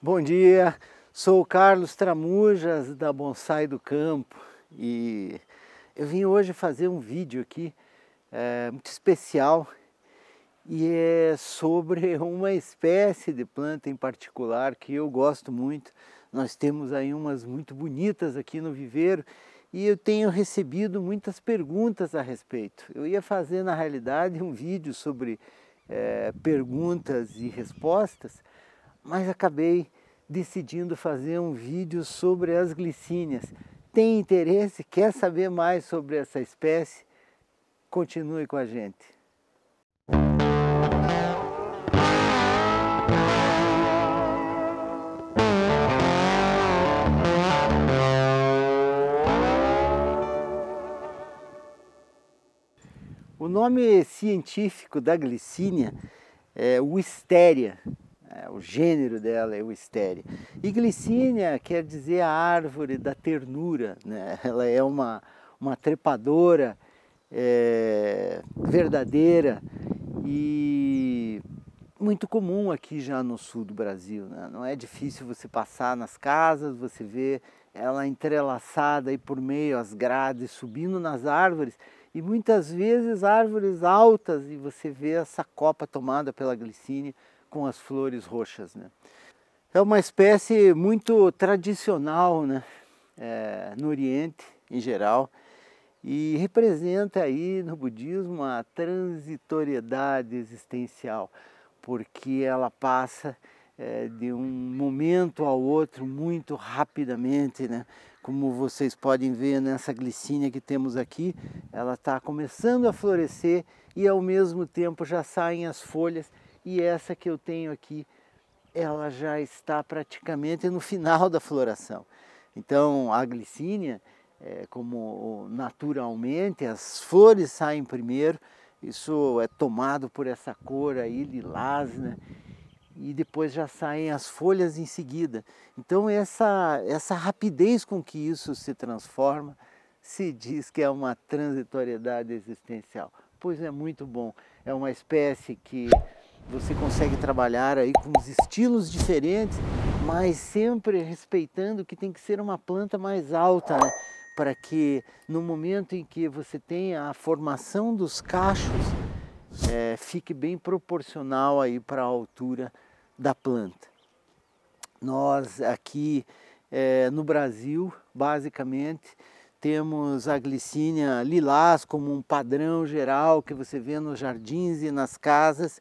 Bom dia, sou o Carlos Tramujas da Bonsai do Campo e eu vim hoje fazer um vídeo aqui muito especial e é sobre uma espécie de planta em particular que eu gosto muito. Nós temos aí umas muito bonitas aqui no viveiro e eu tenho recebido muitas perguntas a respeito. Eu ia fazer na realidade um vídeo sobre perguntas e respostas, mas acabei decidindo fazer um vídeo sobre as glicínias. Tem interesse? Quer saber mais sobre essa espécie? Continue com a gente. O nome científico da glicínia é Wisteria. O gênero dela é Wisteria. E glicínia quer dizer a árvore da ternura, né? Ela é uma trepadora verdadeira e muito comum aqui já no sul do Brasil, né? Não é difícil você passar nas casas, você vê ela entrelaçada aí por meio às grades, subindo nas árvores, e muitas vezes árvores altas, e você vê essa copa tomada pela glicínia com as flores roxas, né? É uma espécie muito tradicional, né? No Oriente em geral, e representa aí no budismo uma transitoriedade existencial, porque ela passa de um momento ao outro muito rapidamente, né? Como vocês podem ver nessa glicínia que temos aqui, ela está começando a florescer e ao mesmo tempo já saem as folhas. E essa que eu tenho aqui, ela já está praticamente no final da floração. Então a glicínia, como naturalmente as flores saem primeiro, isso é tomado por essa cor aí lilás, né? E depois já saem as folhas em seguida. Então essa rapidez com que isso se transforma, se diz que é uma transitoriedade existencial. Pois é muito bom, é uma espécie que você consegue trabalhar aí com os estilos diferentes, mas sempre respeitando que tem que ser uma planta mais alta, né? Para que no momento em que você tenha a formação dos cachos, fique bem proporcional aí para a altura da planta. Nós aqui no Brasil, basicamente, temos a glicínia lilás como um padrão geral que você vê nos jardins e nas casas,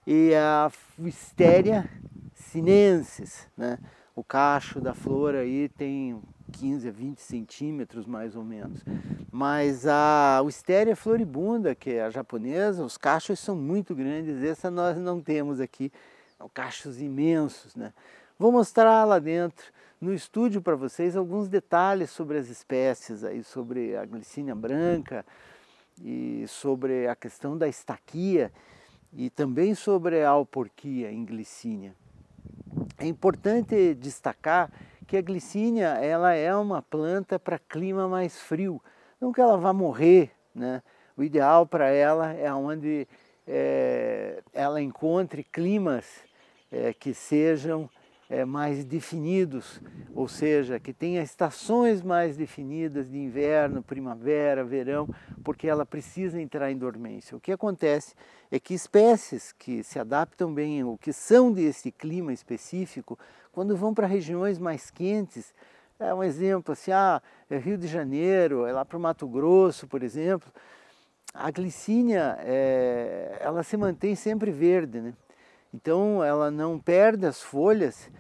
e a Wisteria sinensis, né? O cacho da flor aí tem 15 a 20 centímetros mais ou menos. Mas a Wisteria floribunda, que é a japonesa, os cachos são muito grandes. Essa nós não temos aqui, são cachos imensos, né? Vou mostrar lá dentro no estúdio para vocês alguns detalhes sobre as espécies aí, sobre a glicínia branca e sobre a questão da estaquia e também sobre a alporquia em glicínia. É importante destacar que a glicínia ela é uma planta para clima mais frio, não que ela vá morrer, né? O ideal para ela é onde ela encontre climas que sejam mais definidos, ou seja, que tenha estações mais definidas de inverno, primavera, verão, porque ela precisa entrar em dormência. O que acontece é que espécies que se adaptam bem ou que são desse clima específico, quando vão para regiões mais quentes, um exemplo assim, Rio de Janeiro, lá para o Mato Grosso, por exemplo, a glicínia ela se mantém sempre verde, né? Então ela não perde as folhas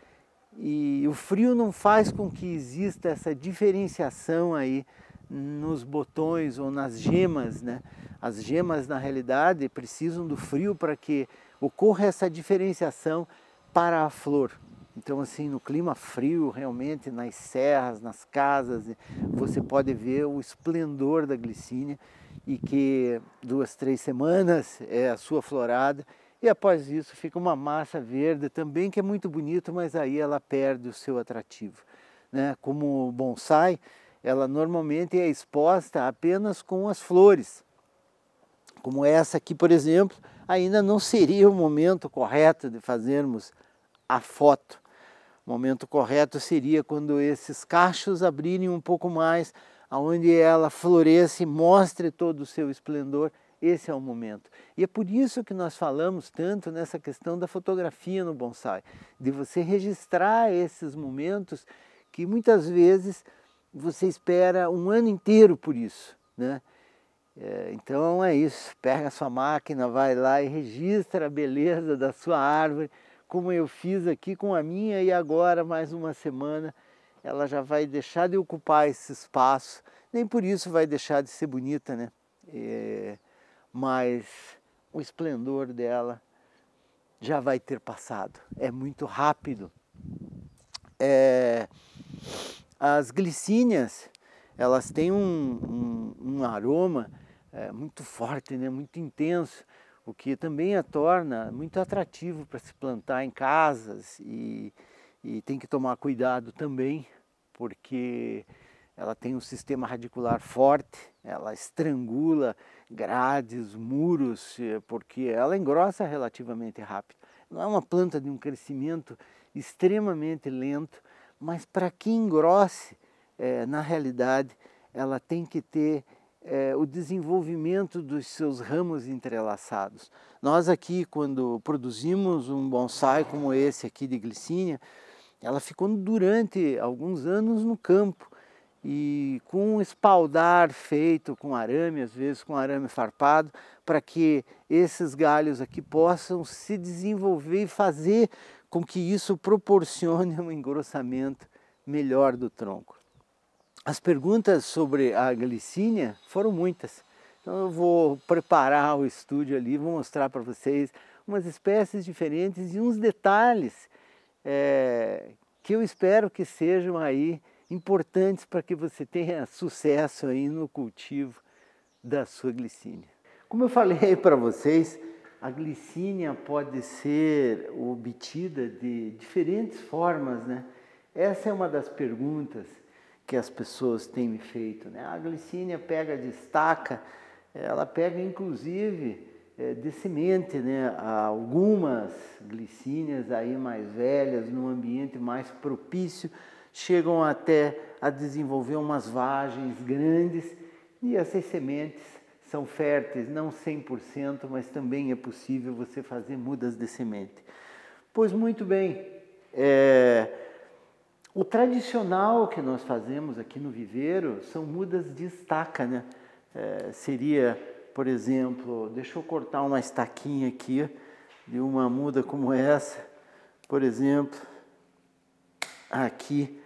e o frio não faz com que exista essa diferenciação aí nos botões ou nas gemas, né? As gemas na realidade precisam do frio para que ocorra essa diferenciação para a flor. Então assim, no clima frio, realmente nas serras, nas casas, você pode ver o esplendor da glicínia e que 2, 3 semanas é a sua florada. E após isso fica uma massa verde também, que é muito bonito, mas aí ela perde o seu atrativo, né? Como bonsai, ela normalmente é exposta apenas com as flores. Como essa aqui, por exemplo, ainda não seria o momento correto de fazermos a foto. O momento correto seria quando esses cachos abrirem um pouco mais, aonde ela floresce e mostre todo o seu esplendor. Esse é o momento. E é por isso que nós falamos tanto nessa questão da fotografia no bonsai, de você registrar esses momentos que muitas vezes você espera um ano inteiro por isso, né? Então é isso, pega a sua máquina, vai lá e registra a beleza da sua árvore, como eu fiz aqui com a minha, e agora mais uma semana ela já vai deixar de ocupar esse espaço, nem por isso vai deixar de ser bonita, né? Mas o esplendor dela já vai ter passado, é muito rápido. As glicínias, elas têm um aroma muito forte, né? Muito intenso, o que também a torna muito atrativo para se plantar em casas, e tem que tomar cuidado também, porque ela tem um sistema radicular forte, ela estrangula grades, muros, porque ela engrossa relativamente rápido. Não é uma planta de um crescimento extremamente lento, mas para que engrosse, na realidade, ela tem que ter o desenvolvimento dos seus ramos entrelaçados. Nós aqui, quando produzimos um bonsai como esse aqui de glicínia, ela ficou durante alguns anos no campo, e com um espaldar feito com arame, às vezes com arame farpado, para que esses galhos aqui possam se desenvolver e fazer com que isso proporcione um engrossamento melhor do tronco. As perguntas sobre a glicínia foram muitas, então eu vou preparar o estúdio ali, vou mostrar para vocês umas espécies diferentes e uns detalhes que eu espero que sejam aí importantes para que você tenha sucesso aí no cultivo da sua glicínia. Como eu falei para vocês, a glicínia pode ser obtida de diferentes formas, né? Essa é uma das perguntas que as pessoas têm me feito, né? A glicínia pega de estaca, ela pega inclusive de semente, né? Algumas glicínias aí mais velhas, num ambiente mais propício, chegam até a desenvolver umas vagens grandes, e essas sementes são férteis, não 100%, mas também é possível você fazer mudas de semente. Pois muito bem, o tradicional que nós fazemos aqui no viveiro são mudas de estaca, né? Seria, por exemplo, deixa eu cortar uma estaquinha aqui de uma muda como essa, por exemplo, aqui,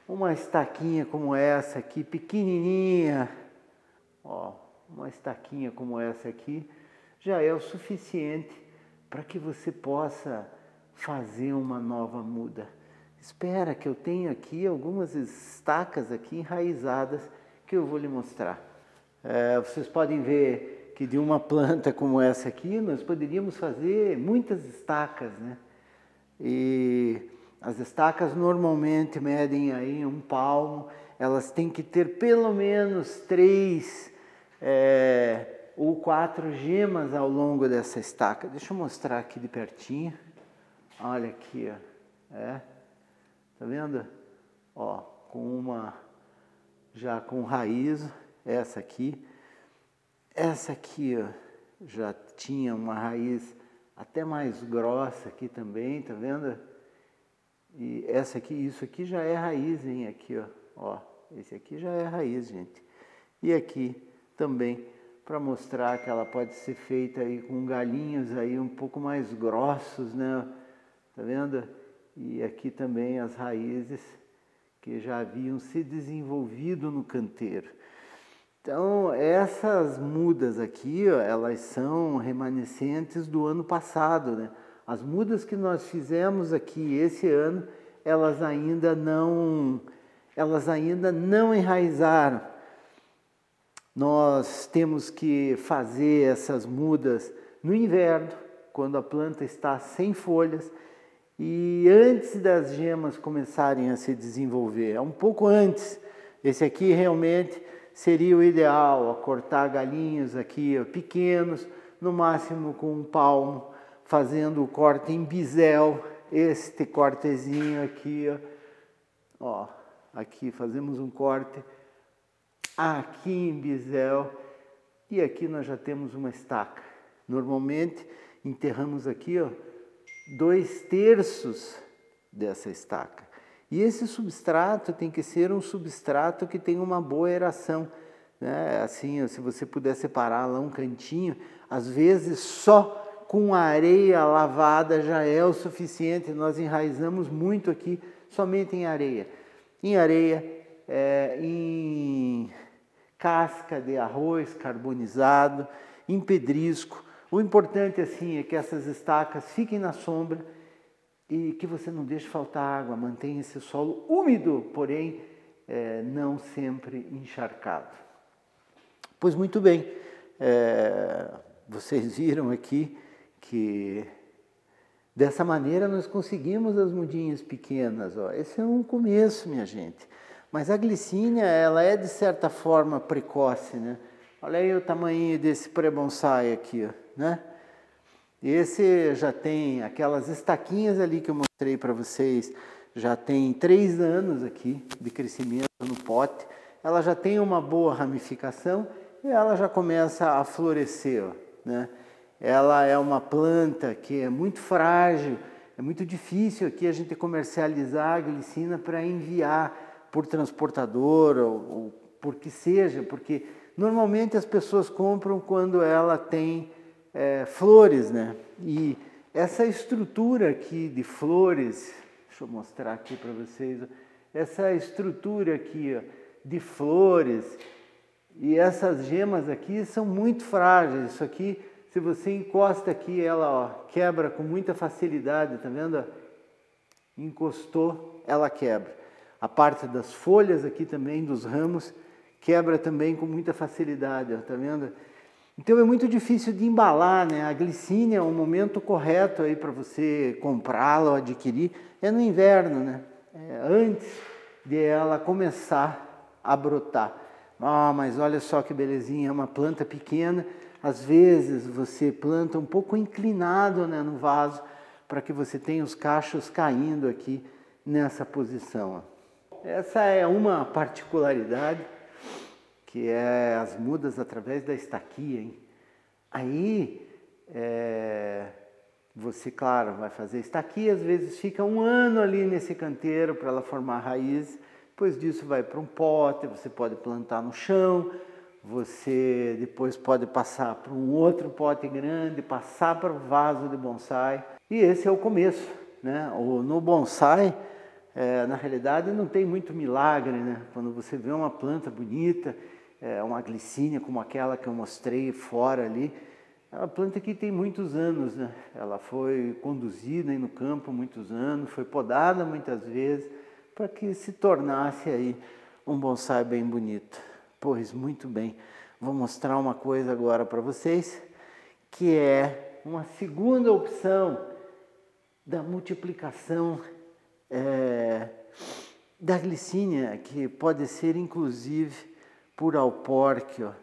uma estaquinha como essa aqui, pequenininha, ó, uma estaquinha como essa aqui, já é o suficiente para que você possa fazer uma nova muda. Espera que eu tenho aqui algumas estacas aqui enraizadas que eu vou lhe mostrar. Vocês podem ver que de uma planta como essa aqui, nós poderíamos fazer muitas estacas, né? E as estacas normalmente medem aí 1 palmo, elas têm que ter pelo menos 3 ou 4 gemas ao longo dessa estaca. Deixa eu mostrar aqui de pertinho. Olha aqui, ó. Tá vendo? Ó, já com raiz, essa aqui, ó, já tinha uma raiz até mais grossa aqui também, tá vendo? E essa aqui, isso aqui já é raiz, hein? Aqui, ó, esse aqui já é raiz, gente. E aqui também, para mostrar que ela pode ser feita aí com galinhos aí um pouco mais grossos, né? Tá vendo? E aqui também as raízes que já haviam se desenvolvido no canteiro. Então, essas mudas aqui, ó, elas são remanescentes do ano passado, né? As mudas que nós fizemos aqui esse ano, elas ainda não enraizaram. Nós temos que fazer essas mudas no inverno, quando a planta está sem folhas, e antes das gemas começarem a se desenvolver, um pouco antes. Esse aqui realmente seria o ideal, ó, cortar galinhos aqui, ó, pequenos, no máximo com 1 palmo, fazendo o corte em bisel, este cortezinho aqui, ó, aqui fazemos um corte aqui em bisel e aqui nós já temos uma estaca. Normalmente enterramos aqui, ó, 2/3 dessa estaca. E esse substrato tem que ser um substrato que tenha uma boa aeração, né? Assim, se você puder separar lá um cantinho, às vezes só com areia lavada já é o suficiente. Nós enraizamos muito aqui somente em areia. Em areia, em casca de arroz carbonizado, em pedrisco. O importante assim é que essas estacas fiquem na sombra e que você não deixe faltar água, mantenha esse solo úmido, porém não sempre encharcado. Pois muito bem, vocês viram aqui que dessa maneira nós conseguimos as mudinhas pequenas. Ó. Esse é um começo, minha gente. Mas a glicínia, ela é de certa forma precoce, né? Olha aí o tamanho desse pré-bonsai aqui, ó, né? Esse já tem aquelas estaquinhas ali que eu mostrei para vocês, já tem 3 anos aqui de crescimento no pote. Ela já tem uma boa ramificação e ela já começa a florescer, ó, né? Ela é uma planta que é muito frágil, é muito difícil aqui a gente comercializar a glicina para enviar por transportador ou por que seja, porque normalmente as pessoas compram quando ela tem flores, né? E essa estrutura aqui de flores, deixa eu mostrar aqui para vocês, essa estrutura aqui, ó, de flores e essas gemas aqui são muito frágeis. Isso aqui, se você encosta aqui, ela, ó, quebra com muita facilidade, tá vendo? Encostou, ela quebra. A parte das folhas aqui também, dos ramos, quebra também com muita facilidade, ó, tá vendo? Então é muito difícil de embalar, né? A glicínia, o momento correto aí para você comprá-la ou adquirir é no inverno, né? Antes de ela começar a brotar. Ah, mas olha só que belezinha, é uma planta pequena. Às vezes você planta um pouco inclinado, né, no vaso, para que você tenha os cachos caindo aqui nessa posição. Ó. Essa é uma particularidade, que é as mudas através da estaquia, hein? Aí, você, claro, vai fazer estaquia, às vezes fica 1 ano ali nesse canteiro para ela formar raiz, depois disso vai para um pote, você pode plantar no chão, você depois pode passar para um outro pote grande, passar para o vaso de bonsai, e esse é o começo, né? No bonsai, na realidade não tem muito milagre, né? Quando você vê uma planta bonita, uma glicínia como aquela que eu mostrei fora ali, é uma planta que tem muitos anos, né? Ela foi conduzida aí no campo muitos anos, foi podada muitas vezes, para que se tornasse aí um bonsai bem bonito. Pois muito bem, vou mostrar uma coisa agora para vocês, que é uma segunda opção da multiplicação da glicínia, que pode ser inclusive por alporquia.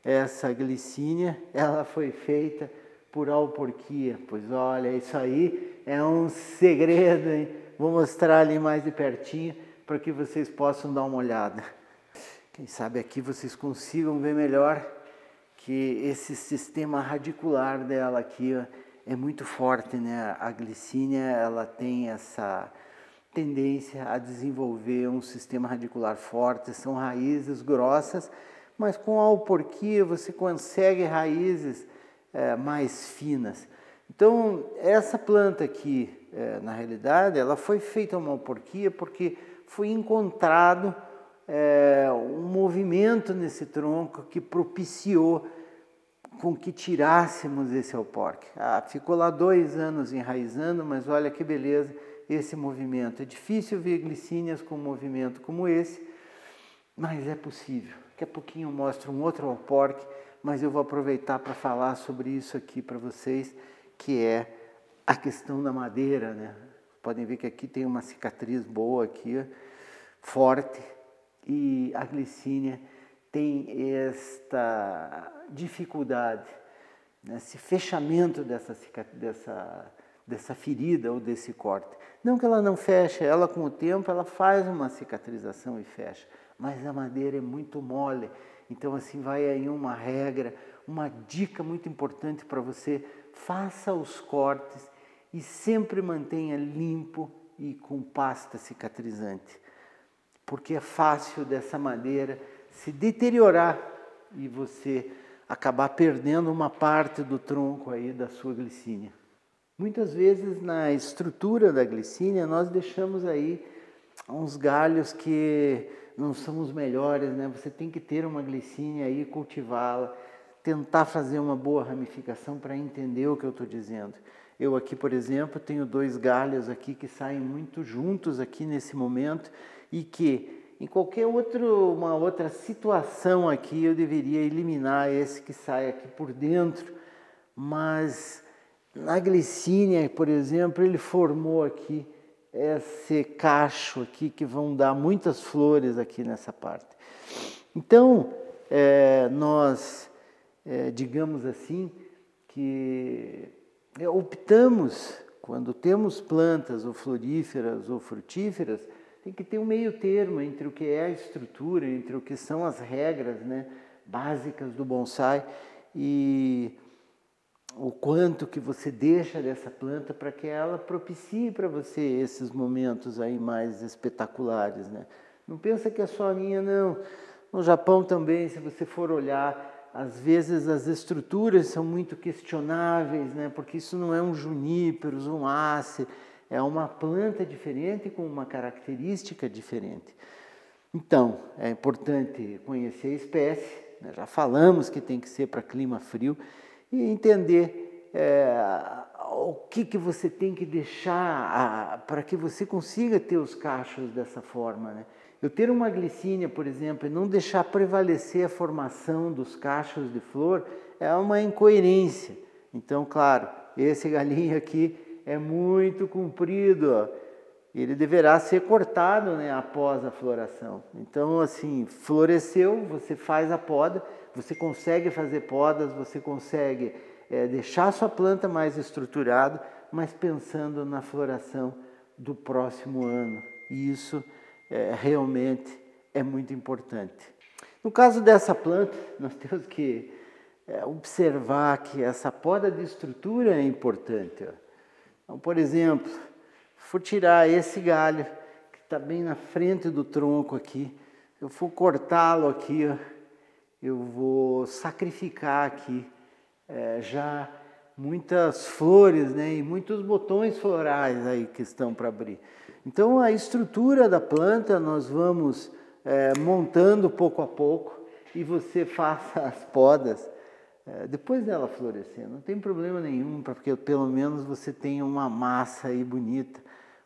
Essa glicínia, ela foi feita por alporquia. Pois olha, isso aí é um segredo, hein? Vou mostrar ali mais de pertinho para que vocês possam dar uma olhada. Quem sabe aqui vocês consigam ver melhor que esse sistema radicular dela aqui, ó, é muito forte, né? A glicínia, ela tem essa tendência a desenvolver um sistema radicular forte, são raízes grossas, mas com a alporquia você consegue raízes mais finas. Então, essa planta aqui, na realidade, ela foi feita uma alporquia porque foi encontrado um movimento nesse tronco que propiciou com que tirássemos esse alporque. Ficou lá 2 anos enraizando, mas olha que beleza esse movimento. É difícil ver glicínias com um movimento como esse, mas é possível. Daqui a pouquinho eu mostro um outro alporque, mas eu vou aproveitar para falar sobre isso aqui para vocês, que é a questão da madeira, né? Podem ver que aqui tem uma cicatriz boa aqui, ó, forte, e a glicínia tem esta dificuldade, né? Esse fechamento dessa ferida ou desse corte. Não que ela não feche, ela com o tempo ela faz uma cicatrização e fecha, mas a madeira é muito mole. Então assim vai aí uma regra, uma dica muito importante para você: faça os cortes e sempre mantenha limpo e com pasta cicatrizante, porque é fácil dessa madeira se deteriorar e você acabar perdendo uma parte do tronco aí da sua glicínia. Muitas vezes na estrutura da glicínia nós deixamos aí uns galhos que não são os melhores, né? Você tem que ter uma glicínia aí, cultivá-la, tentar fazer uma boa ramificação para entender o que eu estou dizendo. Eu aqui, por exemplo, tenho 2 galhos aqui que saem muito juntos aqui nesse momento e que em qualquer uma outra situação aqui eu deveria eliminar esse que sai aqui por dentro, mas na glicínia, por exemplo, ele formou aqui esse cacho aqui que vão dar muitas flores aqui nessa parte. Então, nós, digamos assim, que optamos, quando temos plantas ou floríferas ou frutíferas, tem que ter um meio termo entre o que é a estrutura, entre o que são as regras, né, básicas do bonsai e o quanto que você deixa dessa planta para que ela propicie para você esses momentos aí mais espetaculares, né? Não pensa que é só a minha, não. No Japão também, se você for olhar, às vezes as estruturas são muito questionáveis, né? Porque isso não é um juníperos, um ace, é uma planta diferente com uma característica diferente. Então, é importante conhecer a espécie, né? Já falamos que tem que ser para clima frio, e entender o que você tem que deixar para que você consiga ter os cachos dessa forma, né? Eu ter uma glicínia, por exemplo, e não deixar prevalecer a formação dos cachos de flor é uma incoerência. Então, claro, esse galinho aqui é muito comprido, ó. Ele deverá ser cortado, né, após a floração. Então, assim, floresceu, você faz a poda, você consegue fazer podas, você consegue deixar a sua planta mais estruturada, mas pensando na floração do próximo ano. E isso realmente é muito importante. No caso dessa planta, nós temos que observar que essa poda de estrutura é importante, ó. Então, por exemplo, for tirar esse galho que está bem na frente do tronco aqui, eu for cortá-lo aqui, ó, eu vou sacrificar aqui já muitas flores, né, e muitos botões florais aí que estão para abrir. Então a estrutura da planta nós vamos montando pouco a pouco e você faça as podas depois dela florescer, não tem problema nenhum, porque pelo menos você tem uma massa aí bonita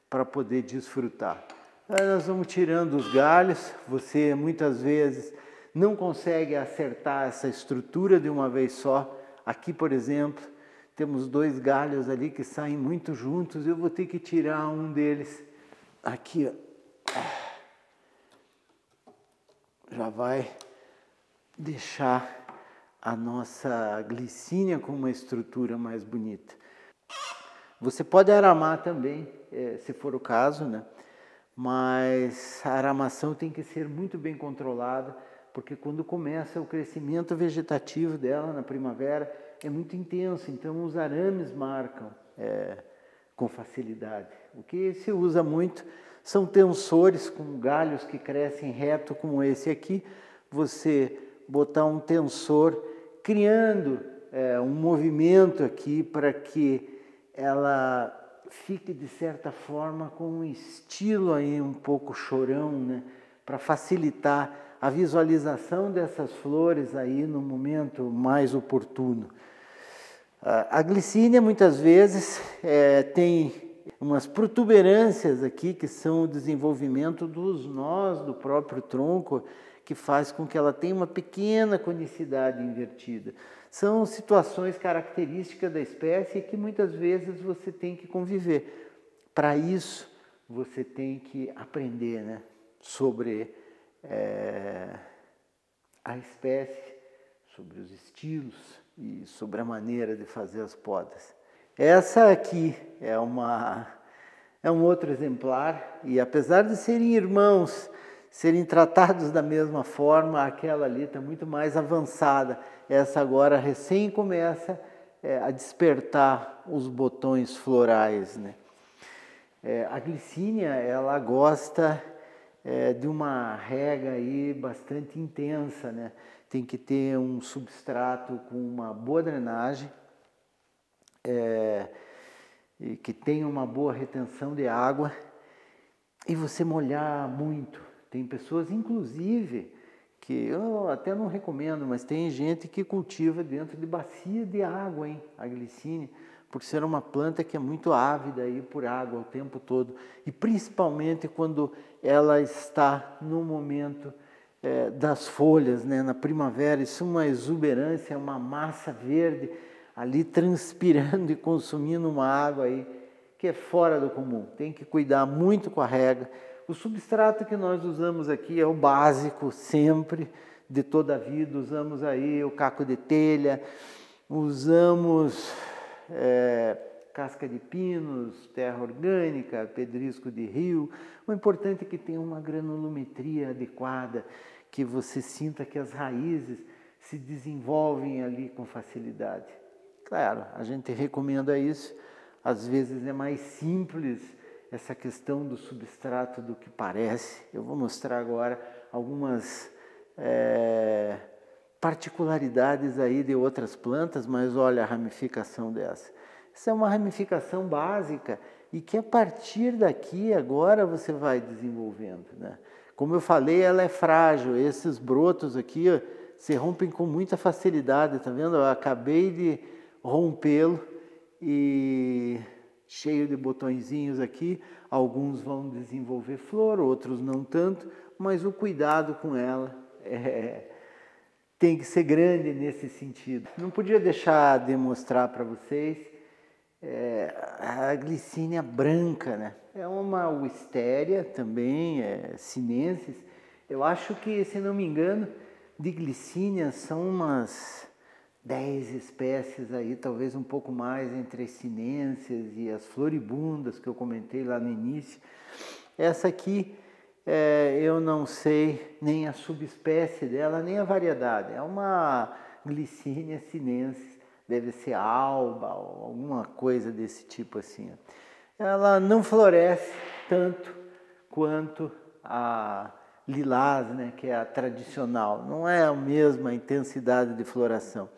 para poder desfrutar. Aí nós vamos tirando os galhos, você muitas vezes não consegue acertar essa estrutura de uma vez só. Aqui, por exemplo, temos 2 galhos ali que saem muito juntos, eu vou ter que tirar um deles. Aqui, ó, já vai deixar a nossa glicínia com uma estrutura mais bonita. Você pode aramar também, se for o caso, né? Mas a aramação tem que ser muito bem controlada, porque quando começa o crescimento vegetativo dela na primavera é muito intenso, então os arames marcam com facilidade. O que se usa muito são tensores com galhos que crescem reto como esse aqui, você botar um tensor criando um movimento aqui para que ela fique de certa forma com um estilo aí um pouco chorão, né? Para facilitar a visualização dessas flores aí no momento mais oportuno. A glicínia muitas vezes tem umas protuberâncias aqui que são o desenvolvimento dos nós do próprio tronco, que faz com que ela tenha uma pequena conicidade invertida. São situações características da espécie que muitas vezes você tem que conviver. Para isso, você tem que aprender, né, sobre a espécie, sobre os estilos e sobre a maneira de fazer as podas. Essa aqui é um outro exemplar e apesar de serem irmãos, serem tratados da mesma forma, aquela ali está muito mais avançada. Essa agora recém começa a despertar os botões florais, né? A glicínia, ela gosta de uma rega aí bastante intensa, né? Tem que ter um substrato com uma boa drenagem, e que tenha uma boa retenção de água e você molhar muito. Tem pessoas, inclusive, que eu até não recomendo, mas tem gente que cultiva dentro de bacia de água, hein, a glicínia, por ser uma planta que é muito ávida aí por água o tempo todo. E principalmente quando ela está no momento das folhas, né, na primavera, isso é uma exuberância, uma massa verde ali transpirando e consumindo uma água aí que é fora do comum. Tem que cuidar muito com a rega. O substrato que nós usamos aqui é o básico sempre, de toda a vida. Usamos aí o caco de telha, usamos casca de pinos, terra orgânica, pedrisco de rio. O importante é que tenha uma granulometria adequada, que você sinta que as raízes se desenvolvem ali com facilidade. Claro, a gente recomenda isso, às vezes é mais simples essa questão do substrato do que parece. Eu vou mostrar agora algumas particularidades aí de outras plantas, mas olha a ramificação dessa. Essa é uma ramificação básica e que a partir daqui agora você vai desenvolvendo, né? Como eu falei, ela é frágil, esses brotos aqui se rompem com muita facilidade, tá vendo? Eu acabei de rompê-lo e cheio de botõezinhos aqui, alguns vão desenvolver flor, outros não tanto, mas o cuidado com ela tem que ser grande nesse sentido. Não podia deixar de mostrar para vocês a glicínia branca, né? É uma wisteria também, sinensis. Eu acho que, se não me engano, de glicínia são umas 10 espécies aí, talvez um pouco mais, entre as sinências e as floribundas que eu comentei lá no início. Essa aqui, eu não sei nem a subespécie dela, nem a variedade. É uma glicínia sinensis, deve ser alba ou alguma coisa desse tipo assim. Ela não floresce tanto quanto a lilás, né, que é a tradicional. Não é a mesma intensidade de floração.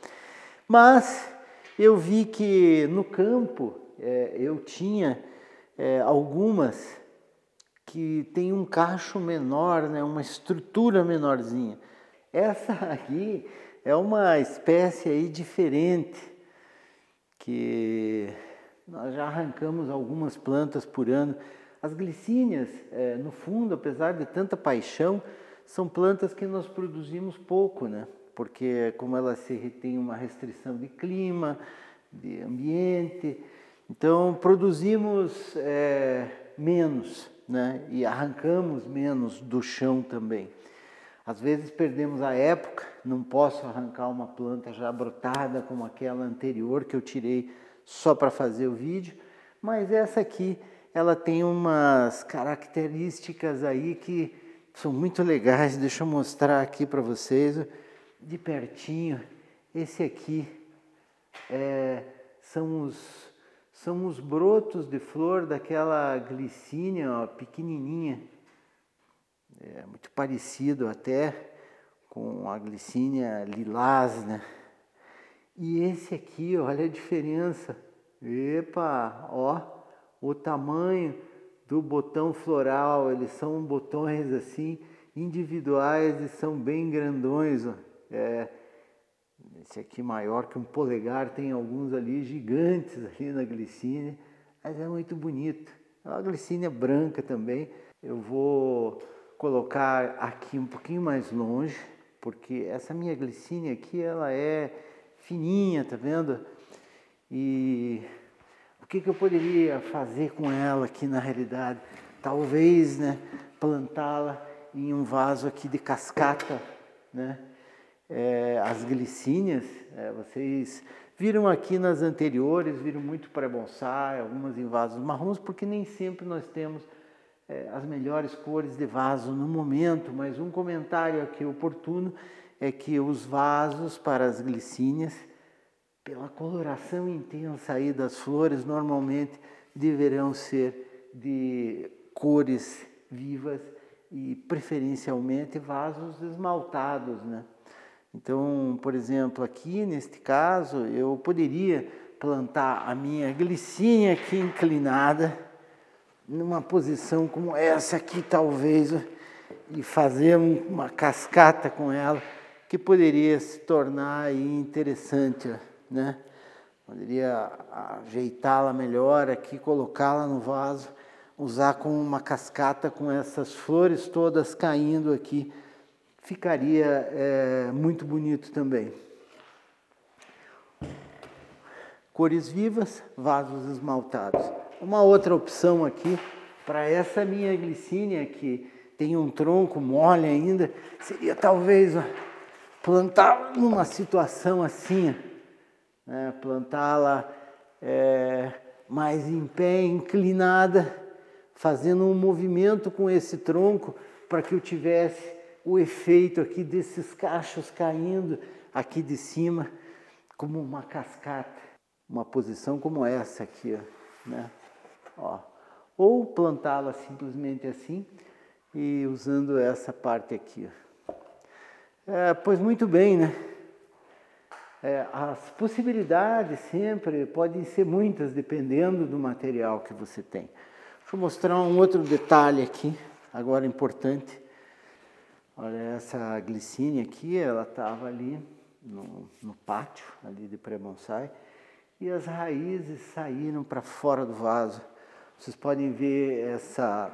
Mas eu vi que no campo eu tinha algumas que tem um cacho menor, né, uma estrutura menorzinha. Essa aqui é uma espécie aí diferente, que nós já arrancamos algumas plantas por ano. As glicínias, no fundo, apesar de tanta paixão, são plantas que nós produzimos pouco, né? Porque como elas têm uma restrição de clima, de ambiente, então produzimos menos, né? E arrancamos menos do chão também. Às vezes perdemos a época, não posso arrancar uma planta já brotada como aquela anterior que eu tirei só para fazer o vídeo, mas essa aqui ela tem umas características aí que são muito legais. Deixa eu mostrar aqui para vocês de pertinho. Esse aqui são os brotos de flor daquela glicínia, ó, pequenininha. É muito parecido até com a glicínia lilás, né? E esse aqui, olha a diferença. Epa, ó, o tamanho do botão floral. Eles são botões assim individuais e são bem grandões, ó. Esse aqui maior que um polegar, tem alguns ali gigantes ali na glicínia, mas é muito bonito. É uma glicínia branca também. Eu vou colocar aqui um pouquinho mais longe, porque essa minha glicínia aqui, ela é fininha, tá vendo? E o que eu poderia fazer com ela aqui na realidade? Talvez, né, plantá-la em um vaso aqui de cascata, né? As glicínias, vocês Viram aqui nas anteriores, viram muito pré-bonsai, algumas em vasos marrons, porque nem sempre nós temos as melhores cores de vaso no momento, mas um comentário aqui oportuno é que os vasos para as glicínias, pela coloração intensa aí das flores, normalmente deverão ser de cores vivas e preferencialmente vasos esmaltados, né? Então, por exemplo, aqui neste caso, eu poderia plantar a minha glicínia aqui inclinada, numa posição como essa aqui talvez, e fazer uma cascata com ela, que poderia se tornar aí interessante, né? Poderia ajeitá-la melhor aqui, colocá-la no vaso, usar como uma cascata com essas flores todas caindo aqui. Ficaria muito bonito também. Cores vivas, vasos esmaltados. Uma outra opção aqui, para essa minha glicínia que tem um tronco mole ainda, seria talvez plantá-la numa situação assim, né? Plantá-la mais em pé, inclinada, fazendo um movimento com esse tronco para que eu tivesse o efeito aqui desses cachos caindo aqui de cima, como uma cascata, uma posição como essa aqui, né? Ou plantá-la simplesmente assim e usando essa parte aqui. Pois muito bem, né? As possibilidades sempre podem ser muitas, dependendo do material que você tem. Deixa eu mostrar um outro detalhe aqui, agora importante. Olha, essa glicínia aqui, ela estava ali no pátio, ali de pré-bonsai, e as raízes saíram para fora do vaso. Vocês podem ver essa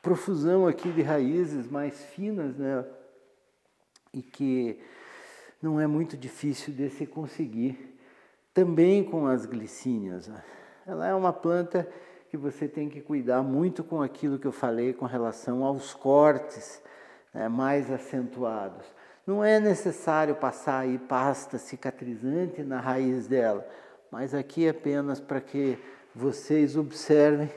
profusão aqui de raízes mais finas, né? E que não é muito difícil de se conseguir, também com as glicínias. Ela é uma planta que você tem que cuidar muito com aquilo que eu falei com relação aos cortes, né, mais acentuados. Não é necessário passar aí pasta cicatrizante na raiz dela, mas aqui apenas para que vocês observem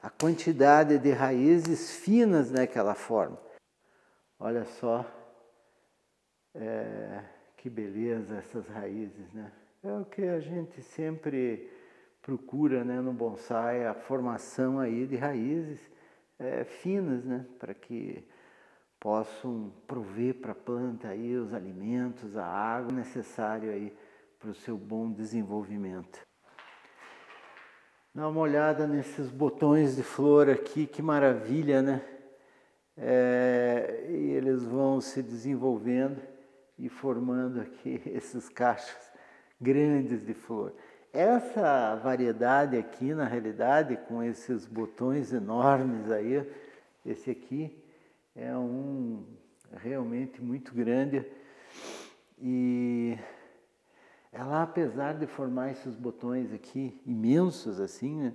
a quantidade de raízes finas, né, que ela forma. Olha só, que beleza essas raízes, né? É o que a gente sempre procura, né, no bonsai, a formação aí de raízes finas, né, para que possam prover para a planta aí os alimentos, a água necessária aí para o seu bom desenvolvimento. Dá uma olhada nesses botões de flor aqui, que maravilha, né? E eles vão se desenvolvendo e formando aqui esses cachos grandes de flor. Essa variedade aqui, na realidade, com esses botões enormes aí, esse aqui é um realmente muito grande, e ela, apesar de formar esses botões aqui imensos assim, né,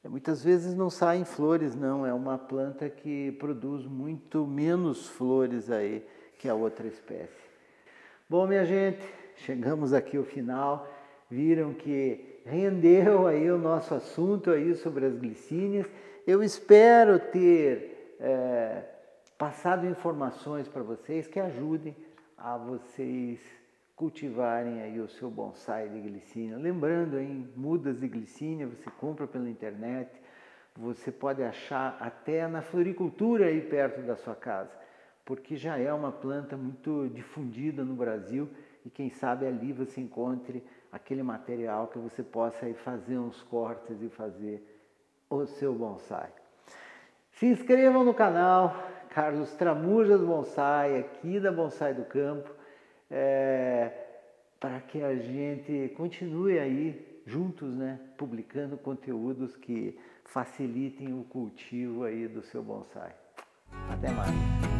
muitas vezes não saem flores não, é uma planta que produz muito menos flores aí que a outra espécie. Bom, minha gente, chegamos aqui ao final, viram que rendeu aí o nosso assunto aí sobre as glicínias. Eu espero ter passado informações para vocês que ajudem a vocês cultivarem aí o seu bonsai de glicínia. Lembrando, hein, mudas de glicínia você compra pela internet, você pode achar até na floricultura aí perto da sua casa, porque já é uma planta muito difundida no Brasil e quem sabe ali você encontre aquele material que você possa aí fazer uns cortes e fazer o seu bonsai. Se inscrevam no canal Carlos Tramujas Bonsai, aqui da Bonsai do Campo, para que a gente continue aí juntos, né, publicando conteúdos que facilitem o cultivo aí do seu bonsai. Até mais!